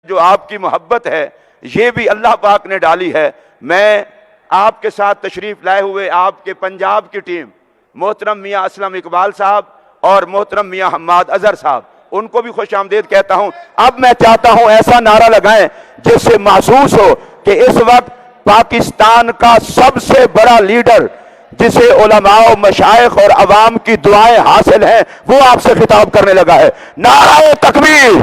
जो आपकी मोहब्बत है ये भी अल्लाह पाक ने डाली है। मैं आपके साथ तशरीफ लाए हुए आपके पंजाब की टीम मोहतरम मियाँ असलम इकबाल साहब और मोहतरम मियाँ हम्माद अजहर साहब, उनको भी खुश आमदीद कहता हूं। अब मैं चाहता हूं ऐसा नारा लगाएं जिससे महसूस हो कि इस वक्त पाकिस्तान का सबसे बड़ा लीडर, जिसे उलमाओ मशाइख और अवाम की दुआएं हासिल हैं, वो आपसे खिताब करने लगा है। नाराए तकबीर,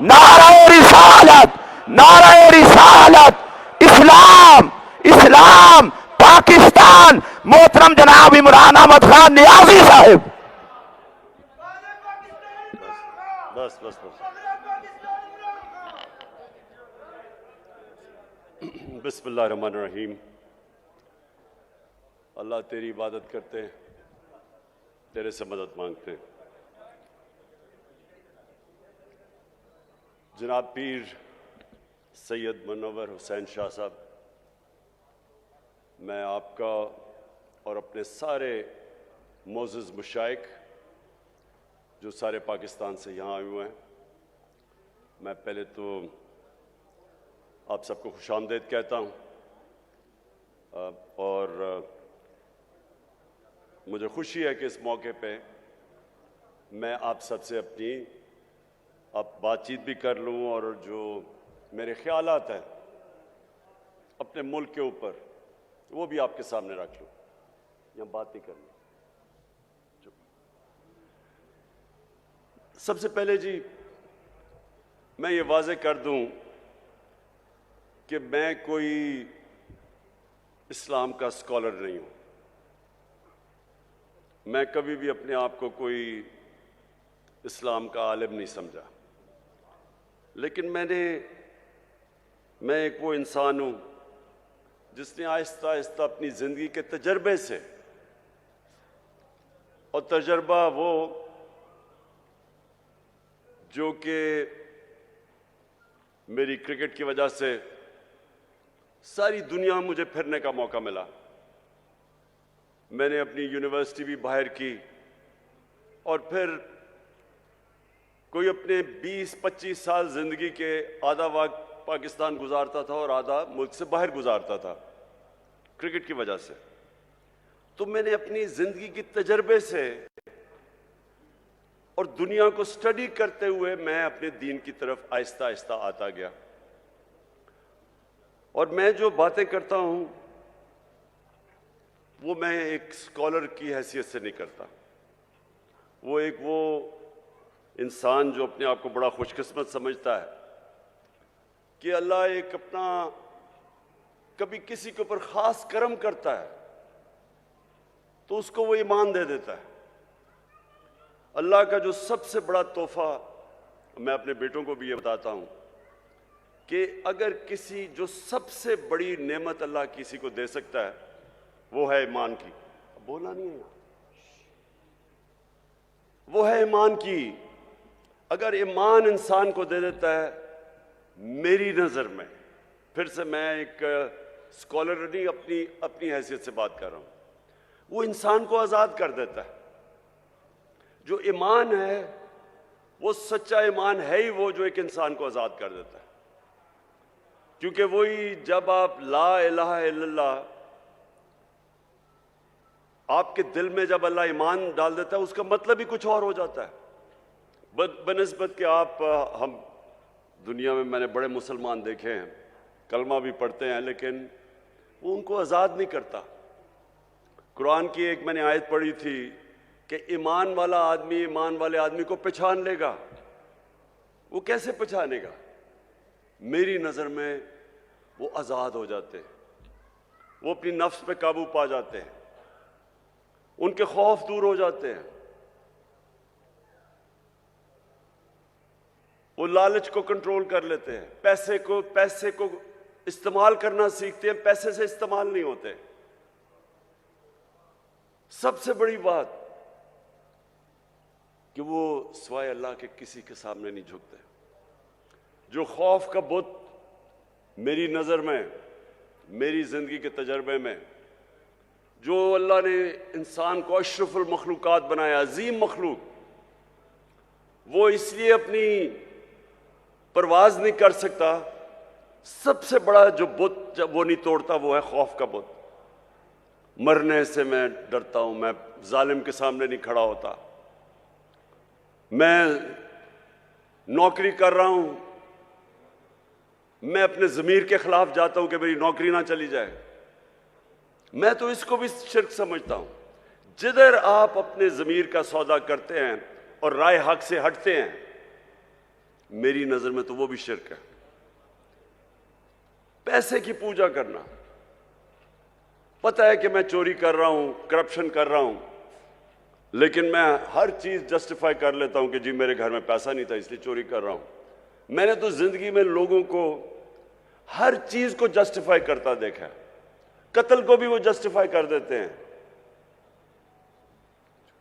नाराए रिसालत, नाराए रिसालत, इस्लाम, इस्लाम, पाकिस्तान, मोहतरम जनाब इमरान अहमद खान नियाजी साहिब। बस बस बस। बिस्मिल्लाहिर्रहमानिर्रहीम। अल्लाह तेरी इबादत करते हैं, तेरे से मदद मांगते हैं। जनाब पीर सैयद मुनव्वर हुसैन शाह साहब, मैं आपका और अपने सारे मोअज़्ज़ज़ मुशाइख जो सारे पाकिस्तान से यहाँ आए हुए हैं, मैं पहले तो आप सबको खुशामदीद कहता हूँ और मुझे खुशी है कि इस मौके पे मैं आप सबसे अपनी अब बातचीत भी कर लूँ और जो मेरे ख्यालात हैं अपने मुल्क के ऊपर वो भी आपके सामने रख लूँ। यहाँ बात नहीं करनी। सबसे पहले जी मैं ये वाज़े कर दूं कि मैं कोई इस्लाम का स्कॉलर नहीं हूं। मैं कभी भी अपने आप को कोई इस्लाम का आलिम नहीं समझा, लेकिन मैं एक वो इंसान हूं जिसने आहिस्ता आहिस्ता अपनी ज़िंदगी के तजर्बे से, और तजर्बा वो जो कि मेरी क्रिकेट की वजह से सारी दुनिया में मुझे फिरने का मौका मिला। मैंने अपनी यूनिवर्सिटी भी बाहर की और फिर कोई अपने 20-25 साल ज़िंदगी के आधा वक्त पाकिस्तान गुजारता था और आधा मुल्क से बाहर गुजारता था क्रिकेट की वजह से। तो मैंने अपनी ज़िंदगी के तजर्बे से और दुनिया को स्टडी करते हुए मैं अपने दीन की तरफ आहिस्ता आहिस्ता आता गया। और मैं जो बातें करता हूं वो मैं एक स्कॉलर की हैसियत से नहीं करता। वो इंसान जो अपने आप को बड़ा खुशकिस्मत समझता है कि अल्लाह एक अपना कभी किसी के ऊपर खास करम करता है तो उसको वो ईमान दे देता है। अल्लाह का जो सबसे बड़ा तोहफा, मैं अपने बेटों को भी ये बताता हूं कि अगर किसी जो सबसे बड़ी नेमत अल्लाह किसी को दे सकता है वो है ईमान की। बोला नहीं है, वो है ईमान की। अगर ईमान इंसान को दे देता है, मेरी नजर में, फिर से मैं एक स्कॉलर नहीं अपनी हैसियत से बात कर रहा हूं, वो इंसान को आजाद कर देता है। जो ईमान है वो सच्चा ईमान है ही वो जो एक इंसान को आजाद कर देता है। क्योंकि वही जब आप ला इलाहा इल्लल्लाह आपके दिल में जब अल्लाह ईमान डाल देता है उसका मतलब ही कुछ और हो जाता है। बनिस्बत के हम दुनिया में मैंने बड़े मुसलमान देखे हैं, कलमा भी पढ़ते हैं, लेकिन वो उनको आज़ाद नहीं करता। कुरान की एक मैंने आयत पढ़ी थी कि ईमान वाला आदमी ईमान वाले आदमी को पहचान लेगा। वो कैसे पहचानेगा? मेरी नज़र में वो आज़ाद हो जाते हैं, वो अपनी नफ्स पे काबू पा जाते हैं, उनके खौफ दूर हो जाते हैं, वो लालच को कंट्रोल कर लेते हैं, पैसे को इस्तेमाल करना सीखते हैं, पैसे से इस्तेमाल नहीं होते। सबसे बड़ी बात कि वो सिवाय अल्लाह के किसी के सामने नहीं झुकते। जो खौफ का बुत मेरी नज़र में, मेरी ज़िंदगी के तजर्बे में, जो अल्लाह ने इंसान को अशरफुल मखलूकात बनाया, अजीम मखलूक, वो इसलिए अपनी परवाज नहीं कर सकता, सबसे बड़ा जो बुत जब वो नहीं तोड़ता वो है खौफ का बुत। मरने से मैं डरता हूं, मैं जालिम के सामने नहीं खड़ा होता। मैं नौकरी कर रहा हूं, मैं अपने ज़मीर के खिलाफ जाता हूं कि मेरी नौकरी ना चली जाए। मैं तो इसको भी शिर्क समझता हूं। जिधर आप अपने ज़मीर का सौदा करते हैं और राय हक से हटते हैं, मेरी नजर में तो वो भी शिर्क है। पैसे की पूजा करना, पता है कि मैं चोरी कर रहा हूं, करप्शन कर रहा हूं, लेकिन मैं हर चीज जस्टिफाई कर लेता हूं कि जी मेरे घर में पैसा नहीं था इसलिए चोरी कर रहा हूं। मैंने तो जिंदगी में लोगों को हर चीज को जस्टिफाई करता देखा। कत्ल को भी वो जस्टिफाई कर देते हैं,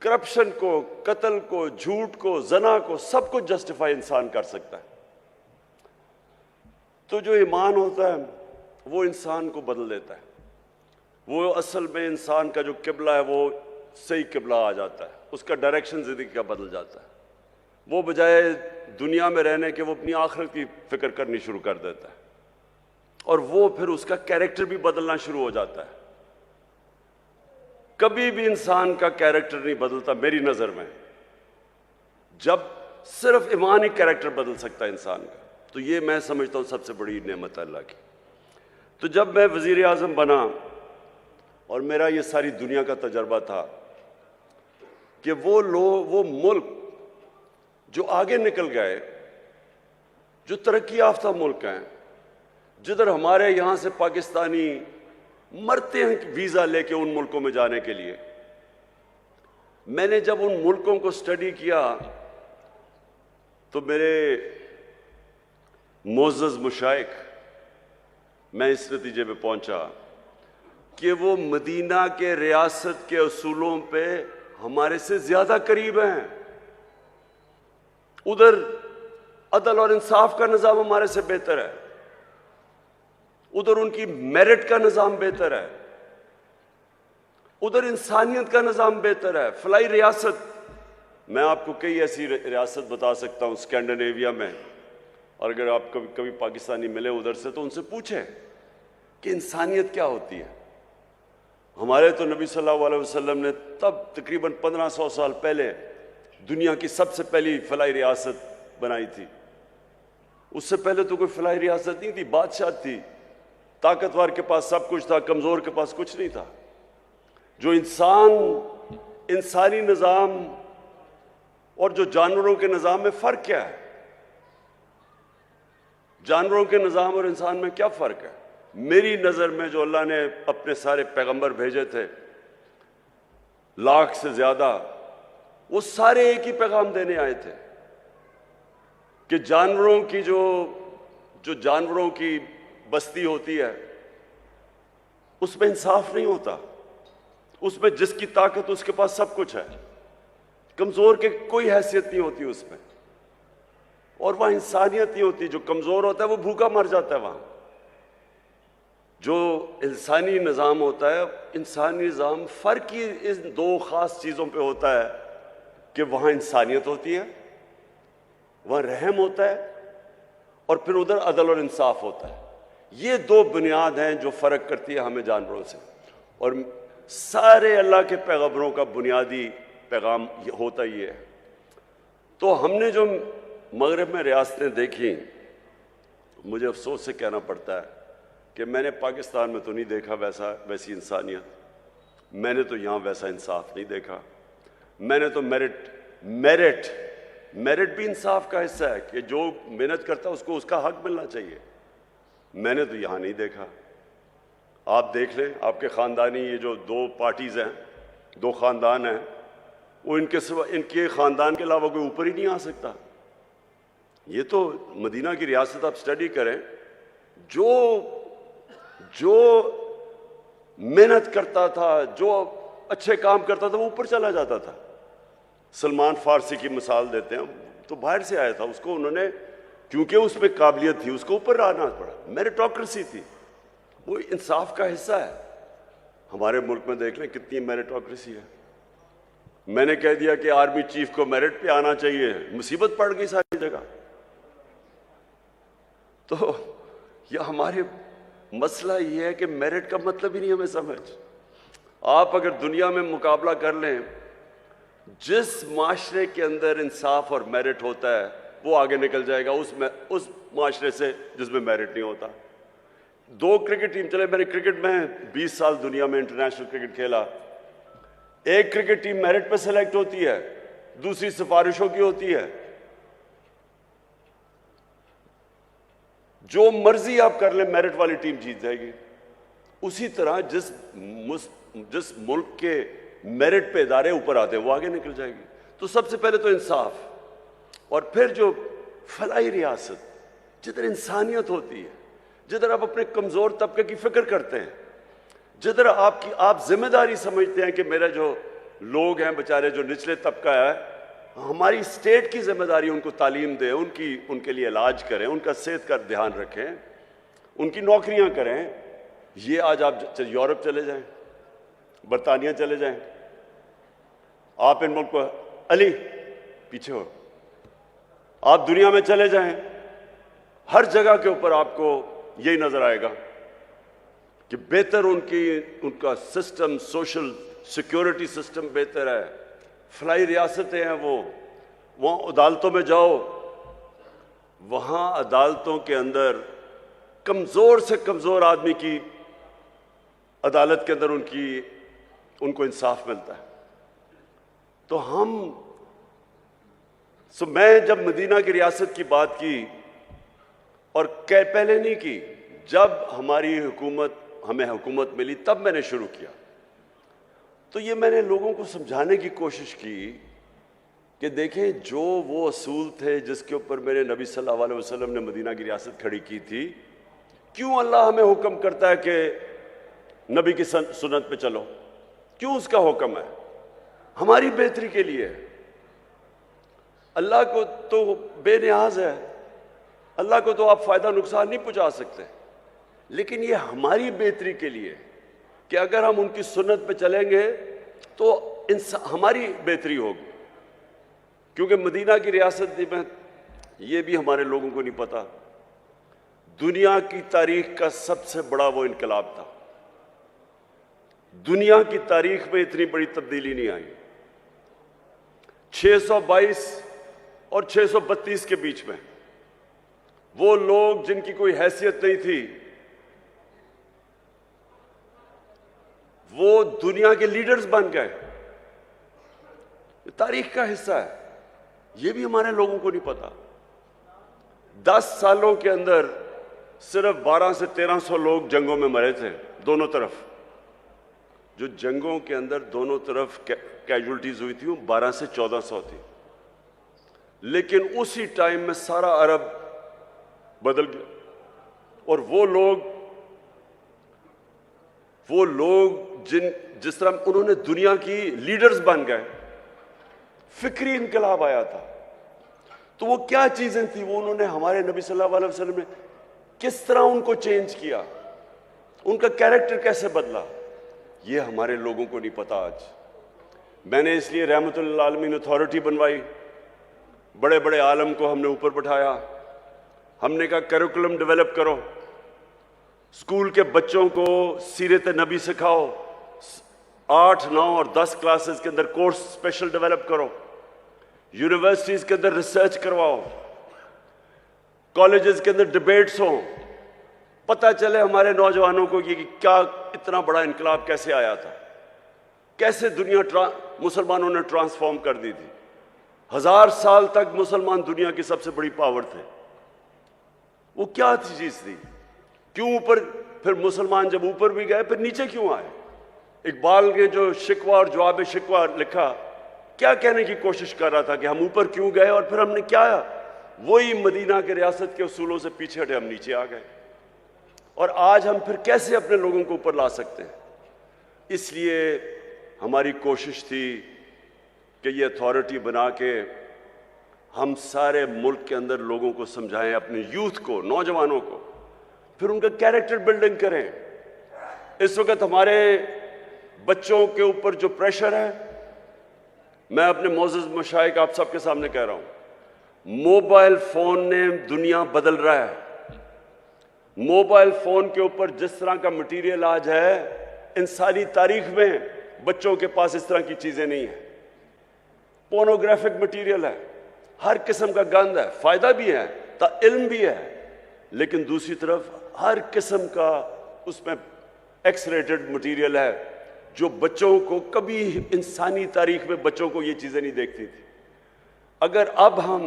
करप्शन को, कत्ल को, झूठ को, जना को, सब कुछ जस्टिफाई इंसान कर सकता है। तो जो ईमान होता है वो इंसान को बदल देता है। वो असल में इंसान का जो किबला है वो सही किबला आ जाता है, उसका डायरेक्शन जिंदगी का बदल जाता है। वो बजाय दुनिया में रहने के वो अपनी आखिरत की फिक्र करनी शुरू कर देता है, और वो फिर उसका कैरेक्टर भी बदलना शुरू हो जाता है। कभी भी इंसान का कैरेक्टर नहीं बदलता मेरी नजर में, जब सिर्फ ईमान ही कैरेक्टर बदल सकता है इंसान का। तो ये मैं समझता हूं सबसे बड़ी नेमत अल्लाह की। तो जब मैं वजीर आजम बना और मेरा ये सारी दुनिया का तजर्बा था कि वो लोग, वो मुल्क जो आगे निकल गए, जो तरक्की याफ्ता मुल्क हैं, जिधर हमारे यहां से पाकिस्तानी मरते हैं वीजा लेके उन मुल्कों में जाने के लिए। मैंने जब उन मुल्कों को स्टडी किया तो मेरे मोअज़्ज़ज़ मुशाइख, मैं इस नतीजे पे पहुंचा कि वो मदीना के रियासत के असूलों पे हमारे से ज्यादा करीब हैं। उधर अदल और इंसाफ का निज़ाम हमारे से बेहतर है, उधर उनकी मेरिट का निज़ाम बेहतर है, उधर इंसानियत का निज़ाम बेहतर है। फलाई रियासत, मैं आपको कई ऐसी रियासत बता सकता हूँ स्कैंडिनेविया में, और अगर आप कभी कभी पाकिस्तानी मिले उधर से तो उनसे पूछें कि इंसानियत क्या होती है। हमारे तो नबी सल्लल्लाहु अलैहि वसल्लम ने तब तकरीबन 1500 साल पहले दुनिया की सबसे पहली फलाई रियासत बनाई थी। उससे पहले तो कोई फलाई रियासत नहीं थी, बादशाह थी, ताकतवर के पास सब कुछ था, कमजोर के पास कुछ नहीं था। जो इंसानी निज़ाम और जो जानवरों के निज़ाम में फ़र्क क्या है? जानवरों के निज़ाम और इंसान में क्या फ़र्क है? मेरी नज़र में जो अल्लाह ने अपने सारे पैगंबर भेजे थे, लाख से ज़्यादा, वो सारे एक ही पैगाम देने आए थे कि जानवरों की जो जानवरों की बस्ती होती है उसमें इंसाफ नहीं होता। उसमें जिसकी ताकत उसके पास सब कुछ है, कमजोर के कोई हैसियत नहीं होती उसमें, और वहां इंसानियत नहीं होती। जो कमजोर होता है वो भूखा मर जाता है वहां। जो इंसानी निज़ाम होता है, इंसानी निज़ाम फर्क ही इन दो खास चीज़ों पे होता है कि वहां इंसानियत होती है, वहां रहम होता है, और फिर उधर अदल और इंसाफ होता है। ये दो बुनियाद हैं जो फ़र्क करती है हमें जानवरों से। और सारे अल्लाह के पैगंबरों का बुनियादी पैगाम होता ही है। तो हमने जो मगरब में रियासतें देखी, मुझे अफसोस से कहना पड़ता है कि मैंने पाकिस्तान में तो नहीं देखा वैसी इंसानियत, मैंने तो यहाँ वैसा इंसाफ नहीं देखा। मैंने तो मेरिट भी इंसाफ का हिस्सा है कि जो मेहनत करता है उसको उसका हक मिलना चाहिए। मैंने तो यहाँ नहीं देखा। आप देख लें, आपके ख़ानदानी ये जो दो पार्टीज़ हैं, दो ख़ानदान हैं, वो इनके ख़ानदान के अलावा कोई ऊपर ही नहीं आ सकता। ये तो मदीना की रियासत आप स्टडी करें, जो मेहनत करता था, जो अच्छे काम करता था, वो ऊपर चला जाता था। सलमान फारसी की मिसाल देते हैं, तो बाहर से आया था, उसको उन्होंने क्योंकि उसमें काबिलियत थी उसको ऊपर आना पड़ा, मेरिटोक्रेसी थी, वो इंसाफ का हिस्सा है। हमारे मुल्क में देख लें कितनी मेरिटोक्रेसी है। मैंने कह दिया कि आर्मी चीफ को मेरिट पे आना चाहिए, मुसीबत पड़ गई सारी जगह। तो यह हमारे मसला ये है कि मेरिट का मतलब ही नहीं हमें समझ। आप अगर दुनिया में मुकाबला कर लें, जिस माशरे के अंदर इंसाफ और मेरिट होता है वो आगे निकल जाएगा उस माशरे से जिसमें मेरिट नहीं होता। 2 क्रिकेट टीम चले, मैंने क्रिकेट में 20 साल दुनिया में इंटरनेशनल क्रिकेट खेला। एक क्रिकेट टीम मेरिट पे सेलेक्ट होती है, दूसरी सिफारिशों की होती है। जो मर्जी आप कर लें, मेरिट वाली टीम जीत जाएगी। उसी तरह जिस मुल्क के मेरिट पे इदारे ऊपर आते हैं वो आगे निकल जाएगी। तो सबसे पहले तो इंसाफ, और फिर जो फलाई रियासत, जिधर इंसानियत होती है, जिधर आप अपने कमजोर तबके की फिक्र करते हैं, जिधर आप जिम्मेदारी समझते हैं कि मेरे जो लोग हैं बेचारे, जो निचले तबका है, हमारी स्टेट की जिम्मेदारी उनको तालीम दें, उनके लिए इलाज करें, उनका सेहत का ध्यान रखें, उनकी नौकरियां करें। ये आज आप यूरोप चले जाएं, बरतानिया चले जाएं, आप इन मुल्क को, अली पीछे हो, आप दुनिया में चले जाएं, हर जगह के ऊपर आपको यही नजर आएगा कि बेहतर उनका सिस्टम, सोशल सिक्योरिटी सिस्टम बेहतर है, फलाई रियासतें हैं। वहाँ अदालतों में जाओ, वहाँ अदालतों के अंदर कमज़ोर से कमज़ोर आदमी की अदालत के अंदर उनको इंसाफ मिलता है। तो मैं जब मदीना की रियासत की बात की, और पहले नहीं की, जब हमें हुकूमत मिली तब मैंने शुरू किया। तो ये मैंने लोगों को समझाने की कोशिश की कि देखें, जो वो असूल थे जिसके ऊपर मेरे नबी सल्लल्लाहु अलैहि वसल्लम ने मदीना की रियासत खड़ी की थी, क्यों अल्लाह हमें हुक्म करता है कि नबी की सुन्नत पे चलो? क्यों उसका हुक्म है? हमारी बेहतरी के लिए। अल्लाह को तो बेनियाज है, अल्लाह को तो आप फायदा नुकसान नहीं पहुंचा सकते, लेकिन ये हमारी बेहतरी के लिए कि अगर हम उनकी सुन्नत पे चलेंगे तो हमारी बेहतरी होगी। क्योंकि मदीना की रियासत में, ये भी हमारे लोगों को नहीं पता, दुनिया की तारीख का सबसे बड़ा वो इनकलाब था। दुनिया की तारीख में इतनी बड़ी तब्दीली नहीं आई। 622 और 632 के बीच में वो लोग जिनकी कोई हैसियत नहीं थी, वो दुनिया के लीडर्स बन गए। तारीख का हिस्सा है, ये भी हमारे लोगों को नहीं पता। 10 सालों के अंदर सिर्फ 1200 से 1300 लोग जंगों में मरे थे, दोनों तरफ। जो जंगों के अंदर दोनों तरफ कैजुअल्टीज हुई थी वो 1200 से 1400 थी। लेकिन उसी टाइम में सारा अरब बदल गया, और वो लोग जिस तरह उन्होंने दुनिया की लीडर्स बन गए, फिक्री इनकलाब आया था। तो वो क्या चीजें थी, वो उन्होंने हमारे नबी सल्लल्लाहु अलैहि वसल्लम ने किस तरह उनको चेंज किया, उनका कैरेक्टर कैसे बदला, ये हमारे लोगों को नहीं पता आज। मैंने इसलिए रहमतुल आलमीन अथॉरिटी बनवाई, बड़े बड़े आलम को हमने ऊपर बैठाया, हमने कहा करिकुलम डेवलप करो, स्कूल के बच्चों को सीरत नबी सिखाओ, 8, 9 और 10 क्लासेस के अंदर कोर्स स्पेशल डेवलप करो, यूनिवर्सिटीज के अंदर रिसर्च करवाओ, कॉलेजेस के अंदर डिबेट्स हो, पता चले हमारे नौजवानों को कि क्या इतना बड़ा इनकलाब कैसे आया था, कैसे दुनिया मुसलमानों ने ट्रांसफॉर्म कर दी थी। 1000 साल तक मुसलमान दुनिया की सबसे बड़ी पावर थे। वो क्या चीज थी? क्यों ऊपर, फिर मुसलमान जब ऊपर भी गए फिर नीचे क्यों आए? इकबाल ने जो शिकवा और जवाब शिकवा लिखा, क्या कहने की कोशिश कर रहा था कि हम ऊपर क्यों गए और फिर हमने क्या, वही मदीना के रियासत के उसूलों से पीछे हटे, हम नीचे आ गए। और आज हम फिर कैसे अपने लोगों को ऊपर ला सकते हैं? इसलिए हमारी कोशिश थी कि ये अथॉरिटी बना के हम सारे मुल्क के अंदर लोगों को समझाएं, अपने यूथ को, नौजवानों को, फिर उनका कैरेक्टर बिल्डिंग करें। इस वक्त हमारे बच्चों के ऊपर जो प्रेशर है, मैं अपने मोअज़्ज़ज़ मशाइख आप सबके सामने कह रहा हूं, मोबाइल फोन ने दुनिया बदल रहा है। मोबाइल फोन के ऊपर जिस तरह का मटेरियल आज है, इंसानी तारीख में बच्चों के पास इस तरह की चीजें नहीं है। पोर्नोग्राफिक मटेरियल है, हर किस्म का गंद है, फायदा भी है, इल्म भी है, लेकिन दूसरी तरफ हर किस्म का उसमें एक्स रेटेड मटेरियल है जो बच्चों को कभी इंसानी तारीख में बच्चों को ये चीजें नहीं देखती थी। अगर अब हम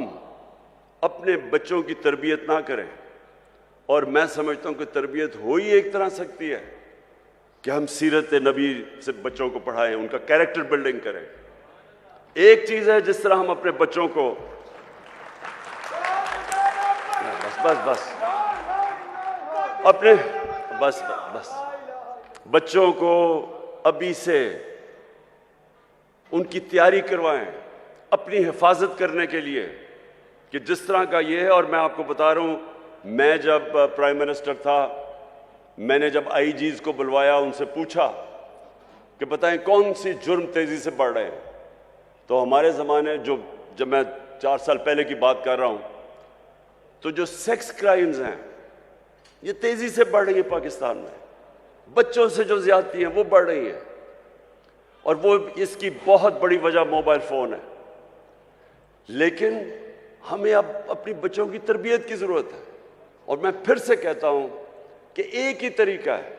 अपने बच्चों की तरबियत ना करें, और मैं समझता हूं कि तरबियत हो ही एक तरह सकती है कि हम सीरत नबी से बच्चों को पढ़ाएं, उनका कैरेक्टर बिल्डिंग करें। एक चीज है जिस तरह हम अपने बच्चों को बस अपने बस बच्चों को अभी से उनकी तैयारी करवाएं अपनी हिफाजत करने के लिए कि जिस तरह का ये है। और मैं आपको बता रहा हूं, मैं जब प्राइम मिनिस्टर था, मैंने जब आईजीज को बुलवाया, उनसे पूछा कि बताएं कौन सी जुर्म तेजी से बढ़ रहे हैं। तो हमारे ज़माने जब मैं 4 साल पहले की बात कर रहा हूं, तो जो सेक्स क्राइम्स हैं ये तेजी से बढ़ रही है पाकिस्तान में। बच्चों से जो ज्यादती हैं वो बढ़ रही हैं, और वो इसकी बहुत बड़ी वजह मोबाइल फोन है। लेकिन हमें अब अपनी बच्चों की तरबियत की जरूरत है। और मैं फिर से कहता हूं कि एक ही तरीका है,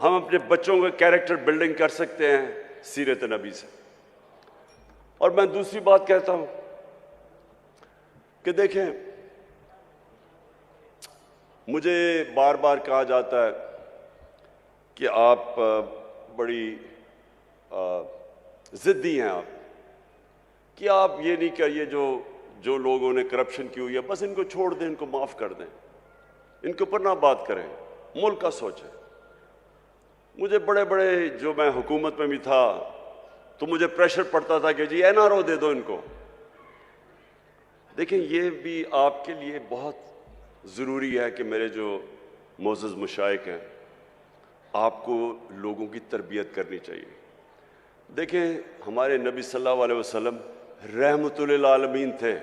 हम अपने बच्चों का कैरेक्टर बिल्डिंग कर सकते हैं सीरत नबी से। और मैं दूसरी बात कहता हूं कि देखें, मुझे बार बार कहा जाता है कि आप बड़ी जिद्दी हैं, आप कि आप ये नहीं करिए, जो लोगों ने करप्शन की हुई है बस इनको छोड़ दें, इनको माफ कर दें, इनके ऊपर ना बात करें, मुल्क का सोचें। मुझे बड़े बड़े, जो मैं हुकूमत में भी था तो मुझे प्रेशर पड़ता था कि जी एनआरओ दे दो इनको। देखिए, ये भी आपके लिए बहुत ज़रूरी है कि मेरे जो मोअज़्ज़ज़ मुशाइख हैं, आपको लोगों की तरबियत करनी चाहिए। देखें, हमारे नबी सल्लल्लाहु अलैहि वसल्लम रहमतुल लिल आलमीन थे,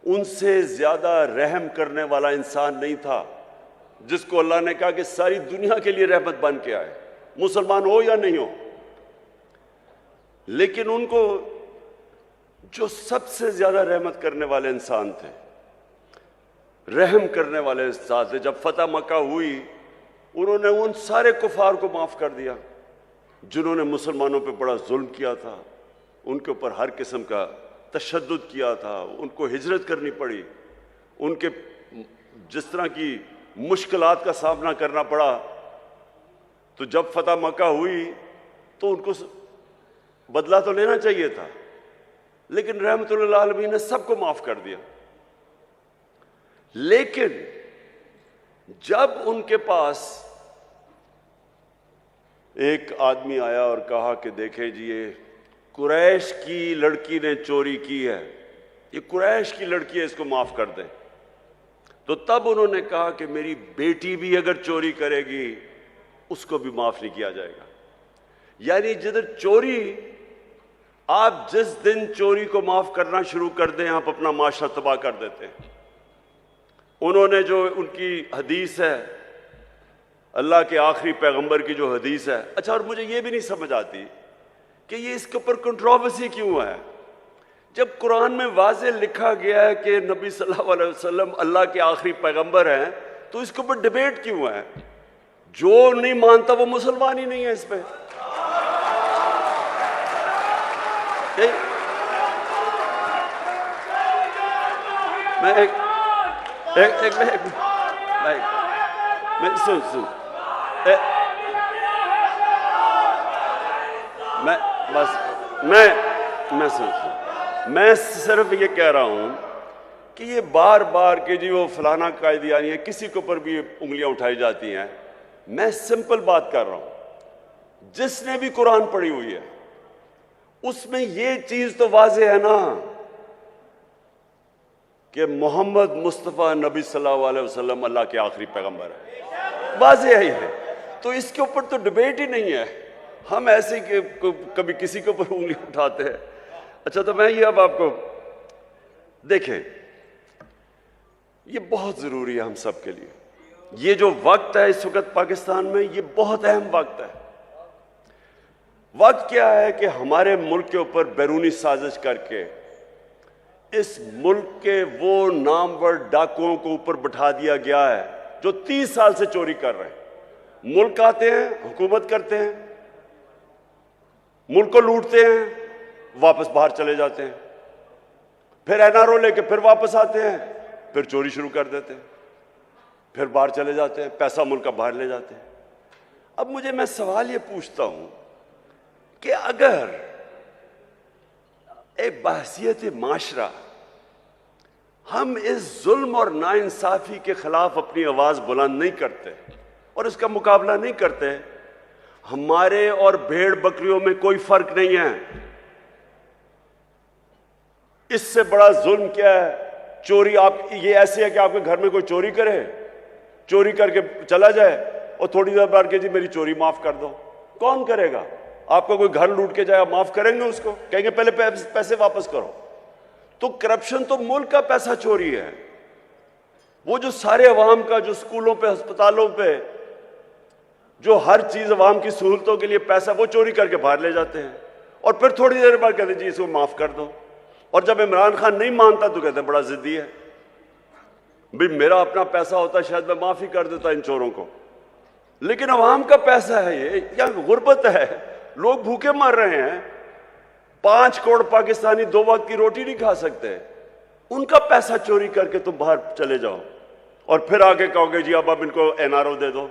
उनसे ज़्यादा रहम करने वाला इंसान नहीं था जिसको अल्लाह ने कहा कि सारी दुनिया के लिए रहमत बन के आए, मुसलमान हो या नहीं हो। लेकिन उनको जो सबसे ज़्यादा रहमत करने वाले इंसान थे, रहम करने वाले इंसान थे, जब फतह मक्का हुई उन्होंने उन सारे कुफार को माफ़ कर दिया जिन्होंने मुसलमानों पे बड़ा जुल्म किया था, उनके ऊपर हर किस्म का तशद्दुद किया था, उनको हिजरत करनी पड़ी, उनके जिस तरह की मुश्किलात का सामना करना पड़ा। तो जब फतह मक्का हुई तो उनको बदला तो लेना चाहिए था, लेकिन रहमतुल लिल आलमीन ने सबको माफ कर दिया। लेकिन जब उनके पास एक आदमी आया और कहा कि देखें जी, ये कुरैश की लड़की ने चोरी की है, ये कुरैश की लड़की है, इसको माफ कर दें, तो तब उन्होंने कहा कि मेरी बेटी भी अगर चोरी करेगी उसको भी माफ नहीं किया जाएगा। यानी जिधर चोरी, आप जिस दिन चोरी को माफ करना शुरू कर दें, आप अपना माशरा तबाह कर देते हैं। उन्होंने जो उनकी हदीस है, अल्लाह के आखिरी पैगंबर की जो हदीस है, अच्छा, और मुझे ये भी नहीं समझ आती कि ये इसके ऊपर कंट्रोवर्सी क्यों है, जब कुरान में वाज़े लिखा गया है कि नबी सल्लल्लाहु अलैहि वसल्लम अल्लाह के आखिरी पैगंबर हैं, तो इसके ऊपर डिबेट क्यों है? जो नहीं मानता वो मुसलमान ही नहीं है। इस पे मैं मैं सिर्फ ये कह रहा हूं कि ये बार बार के जी वो फलाना कायदियानी है, किसी के ऊपर भी उंगलियां उठाई जाती हैं। मैं सिंपल बात कर रहा हूं, जिसने भी कुरान पढ़ी हुई है उसमें ये चीज तो वाज़े है ना कि मोहम्मद मुस्तफ़ा नबी सल्लल्लाहु अलैहि वसल्लम अल्लाह के आखिरी पैगंबर है, वाज़े है ये। तो इसके ऊपर तो डिबेट ही नहीं है। हम ऐसे कि कभी किसी के ऊपर उंगली उठाते हैं। अच्छा, तो मैं ये अब आपको देखें, ये बहुत जरूरी है हम सब के लिए ये जो वक्त है इस वक्त पाकिस्तान में, ये बहुत अहम वक्त है। वक्त क्या है कि हमारे मुल्क के ऊपर बैरूनी साजिश करके इस मुल्क के वो नामवर डाकुओं को ऊपर बिठा दिया गया है जो 30 साल से चोरी कर रहे हैं। मुल्क आते हैं, हुकूमत करते हैं, मुल्क को लूटते हैं, वापस बाहर चले जाते हैं, फिर एनआरओ लेके फिर वापस आते हैं, फिर चोरी शुरू कर देते हैं, फिर बाहर चले जाते हैं, पैसा मुल्क का बाहर ले जाते हैं। अब मैं सवाल ये पूछता हूं कि अगर एक बहसियत माशरा हम इस जुल्म और नाइंसाफी के खिलाफ अपनी आवाज बुलंद नहीं करते और इसका मुकाबला नहीं करते, हमारे और भेड़ बकरियों में कोई फर्क नहीं है। इससे बड़ा जुल्म क्या है? चोरी। आप ये ऐसे है कि आपके घर में कोई चोरी करे, चोरी करके चला जाए और थोड़ी देर बाद के जी मेरी चोरी माफ कर दो। कौन करेगा? आपका कोई घर लूट के जाए, माफ करेंगे उसको? कहेंगे पहले पैसे वापस करो। तो करप्शन तो मुल्क का पैसा चोरी है। वो जो सारे अवाम का, जो स्कूलों पे, अस्पतालों पे, जो हर चीज अवाम की सहूलतों के लिए पैसा, वो चोरी करके बाहर ले जाते हैं और फिर थोड़ी देर बाद कहते हैं जी इसको माफ कर दो। और जब इमरान खान नहीं मानता तो कहते हैं बड़ा जिद्दी है। भाई मेरा अपना पैसा होता शायद मैं माफी कर देता इन चोरों को, लेकिन अवाम का पैसा है ये, या गुर्बत है, लोग भूखे मर रहे हैं। 5 करोड़ पाकिस्तानी 2 वक्त की रोटी नहीं खा सकते, उनका पैसा चोरी करके तुम बाहर चले जाओ और फिर आगे कहोगे जी अब इनको एनआरओ दे दो।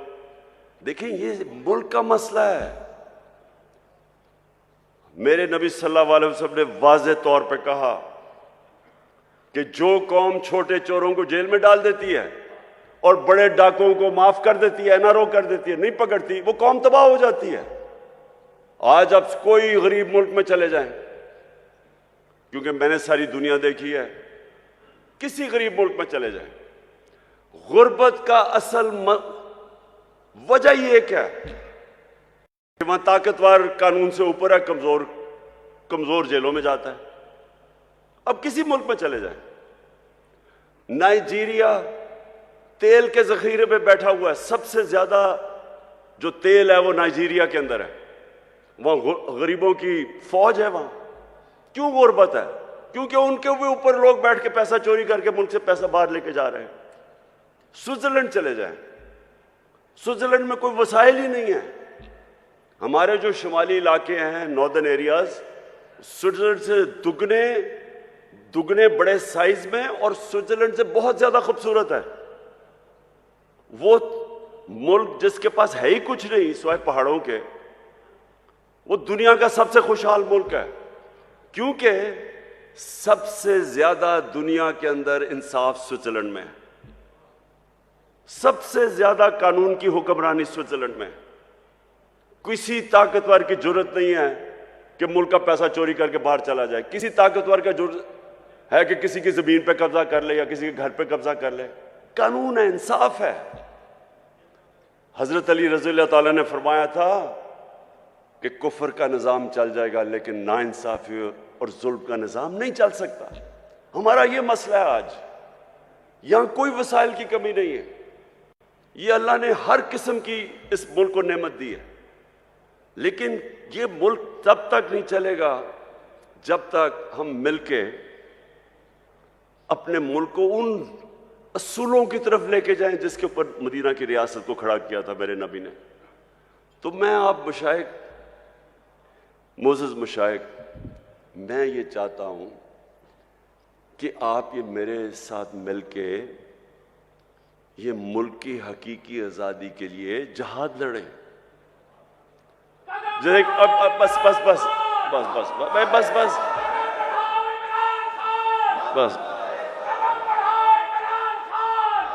देखिए ये मुल्क का मसला है। मेरे नबी सल्लल्लाहु अलैहि वसल्लम ने वाज़ेह तौर पे कहा कि जो कौम छोटे चोरों को जेल में डाल देती है और बड़े डाकुओं को माफ कर देती है, एनआरओ कर देती है, नहीं पकड़ती, वो कौम तबाह हो जाती है। आज आप कोई गरीब मुल्क में चले जाएं, क्योंकि मैंने सारी दुनिया देखी है, किसी गरीब मुल्क में चले जाएं, गुर्बत का असल वजह ये क्या है? वहां ताकतवर कानून से ऊपर है, कमजोर जेलों में जाता है। अब किसी मुल्क में चले जाएं, नाइजीरिया तेल के जखीरे पे बैठा हुआ है, सबसे ज्यादा जो तेल है वो नाइजीरिया के अंदर है। वहां गरीबों की फौज है। वहां क्यों गुर्बत है? क्योंकि उनके ऊपर लोग बैठ के पैसा चोरी करके मुल्क से पैसा बाहर लेके जा रहे हैं। स्विट्जरलैंड चले जाएं, स्विट्जरलैंड में कोई वसाइल ही नहीं है। हमारे जो शुमाली इलाके हैं, नॉर्दर्न एरियाज, स्विट्जरलैंड से दुगने बड़े साइज में और स्विट्जरलैंड से बहुत ज्यादा खूबसूरत है। वो मुल्क जिसके पास है ही कुछ नहीं सिवाय पहाड़ों के, वो दुनिया का सबसे खुशहाल मुल्क है, क्योंकि सबसे ज्यादा दुनिया के अंदर इंसाफ स्विट्जरलैंड में है। सबसे ज्यादा कानून की हुक्मरानी स्विट्जरलैंड में। किसी ताकतवर की जरूरत नहीं है कि मुल्क का पैसा चोरी करके बाहर चला जाए। किसी ताकतवर का जरूरत है कि किसी की जमीन पे कब्जा कर ले या किसी के घर पे कब्जा कर ले। कानून है, इंसाफ है। हजरत अली रज़ी अल्लाह ताला ने फरमाया था कि कुफर का निजाम चल जाएगा लेकिन नाइंसाफी और जुल्म का निजाम नहीं चल सकता। हमारा ये मसला है आज। यहां कोई वसाइल की कमी नहीं है। ये अल्लाह ने हर किस्म की इस मुल्क को नेमत दी है, लेकिन ये मुल्क तब तक नहीं चलेगा जब तक हम मिलके अपने मुल्क को उन असूलों की तरफ लेके जाएं जिसके ऊपर मदीना की रियासत को खड़ा किया था मेरे नबी ने। तो मैं आप मुशाइख, मोअज़्ज़ज़ मुशाइख, मैं ये चाहता हूं कि आप ये मेरे साथ मिलके ये मुल्क की हकीकी आजादी के लिए जहाद लड़ें। जैसे अब बस बस बस बस बस बस बस बस बस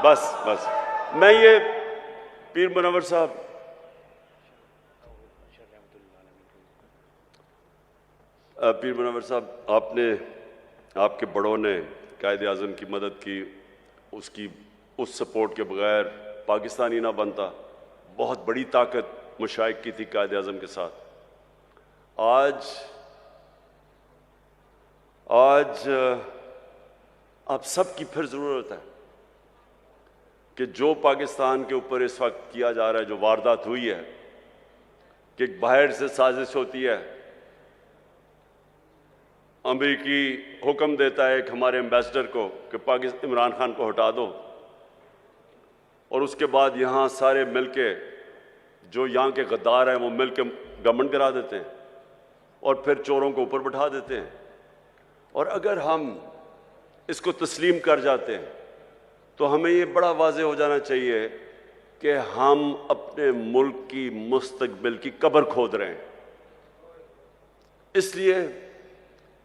बस बस मैं ये पीर मुनव्वर साहब, पीर मुनव्वर साहब, आपने, आपके बड़ों ने कायद आज़म की मदद की, उसकी उस सपोर्ट के बगैर पाकिस्तानी ना बनता। बहुत बड़ी ताकत मुशाइख की थी कायद आज़म के साथ। आज आप सबकी फिर ज़रूरत है। कि जो पाकिस्तान के ऊपर इस वक्त किया जा रहा है, जो वारदात हुई है, कि बाहर से साजिश होती है, अमेरिकी हुक्म देता है एक हमारे एम्बेसडर को कि पाकिस्तान इमरान खान को हटा दो, और उसके बाद यहाँ सारे मिलके जो यहाँ के गद्दार हैं वो मिलके गवर्नमेंट गिरा देते हैं और फिर चोरों को ऊपर बैठा देते हैं। और अगर हम इसको तस्लीम कर जाते हैं तो हमें ये बड़ा वाज़े हो जाना चाहिए कि हम अपने मुल्क की मुस्तकबिल की कब्र खोद रहे हैं। इसलिए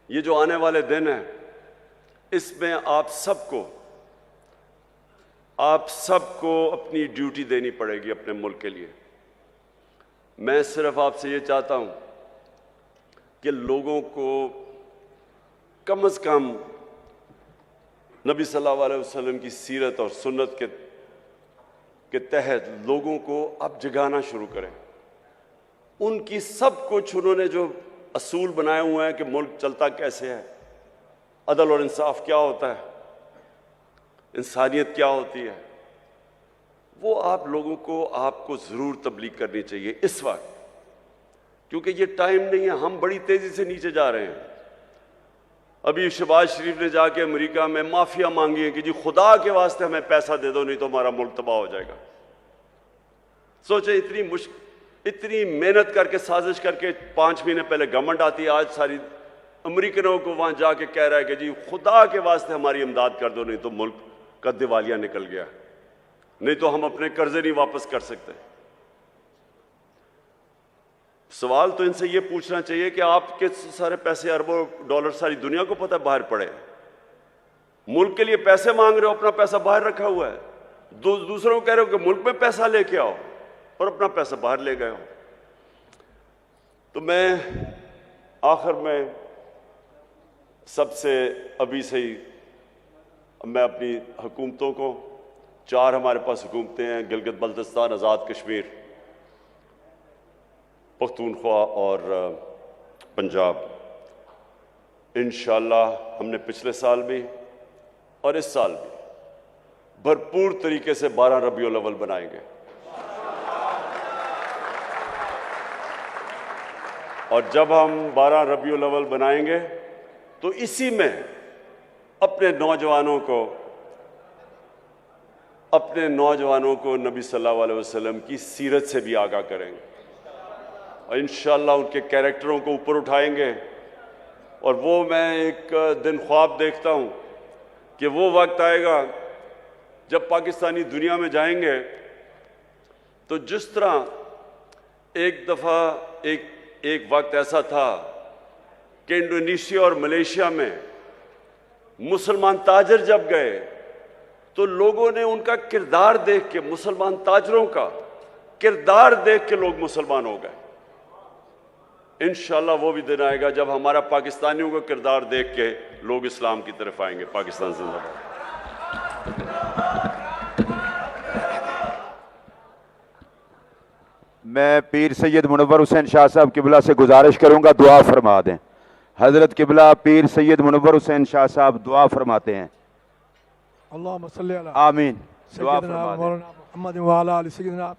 ये जो आने वाले दिन हैं, इसमें आप सबको अपनी ड्यूटी देनी पड़ेगी अपने मुल्क के लिए। मैं सिर्फ आपसे ये चाहता हूँ कि लोगों को कम से कम नबी सल्लल्लाहु अलैहि वसल्लम की सीरत और सुन्नत के तहत लोगों को अब जगाना शुरू करें। उनकी सब कुछ उन्होंने जो असूल बनाए हुए हैं कि मुल्क चलता कैसे है, अदल और इंसाफ क्या होता है, इंसानियत क्या होती है, वो आप लोगों को आपको ज़रूर तबलीग करनी चाहिए इस वक्त, क्योंकि ये टाइम नहीं है। हम बड़ी तेज़ी से नीचे जा रहे हैं। अभी शहबाज शरीफ ने जाके अमेरिका में माफिया मांगी है कि जी खुदा के वास्ते हमें पैसा दे दो, नहीं तो हमारा मुल्क तबाह हो जाएगा। सोचे इतनी मेहनत करके साजिश करके 5 महीने पहले गवर्नमेंट आती है, आज सारी अमेरिकनों को वहां जाके कह रहा है कि जी खुदा के वास्ते हमारी इमदाद कर दो, नहीं तो मुल्क का दिवालिया निकल गया, नहीं तो हम अपने कर्जे नहीं वापस कर सकते। सवाल तो इनसे ये पूछना चाहिए कि आपके सारे पैसे अरबों डॉलर सारी दुनिया को पता है बाहर पड़े, मुल्क के लिए पैसे मांग रहे हो, अपना पैसा बाहर रखा हुआ है, दूसरों को कह रहे हो कि मुल्क में पैसा लेके आओ और अपना पैसा बाहर ले गए हो। तो मैं आखिर में सबसे अभी से ही मैं अपनी हुकूमतों को, 4 हमारे पास हुकूमतें हैं, गिलगित बल्तिस्तान, आज़ाद कश्मीर, पख्तूनख्वा और पंजाब, इंशाअल्लाह हमने पिछले साल भी और इस साल भी भरपूर तरीके से 12 रबीउल अव्वल बनाएंगे। और जब हम 12 रबीउल अव्वल बनाएंगे तो इसी में अपने नौजवानों को नबी सल्लल्लाहु अलैहि वसल्लम की सीरत से भी आगाह करेंगे और इंशाअल्लाह उनके कैरेक्टरों को ऊपर उठाएंगे। और वो मैं एक दिन ख्वाब देखता हूँ कि वो वक्त आएगा जब पाकिस्तानी दुनिया में जाएंगे तो जिस तरह एक दफ़ा एक वक्त ऐसा था कि इंडोनेशिया और मलेशिया में मुसलमान ताजर जब गए तो लोगों ने उनका किरदार देख के, मुसलमान ताजरों का किरदार देख के लोग मुसलमान हो गए। इंशाअल्लाह वो भी दिन आएगा जब हमारा पाकिस्तानियों का किरदार देख के लोग इस्लाम की तरफ आएंगे। पाकिस्तान जिंदाबाद। मैं पीर सैयद मुनव्वर हुसैन शाह साहब किबला से गुजारिश करूंगा दुआ फरमा दें। हजरत किबला पीर सैयद मुनव्वर हुसैन शाह साहब दुआ फरमाते हैं। अल्लाहुम्मा सल्ली अला आमीन। दुआ सय्यदना फरमा दें। मौलाना मुहम्मद व अला आलि सय्यदना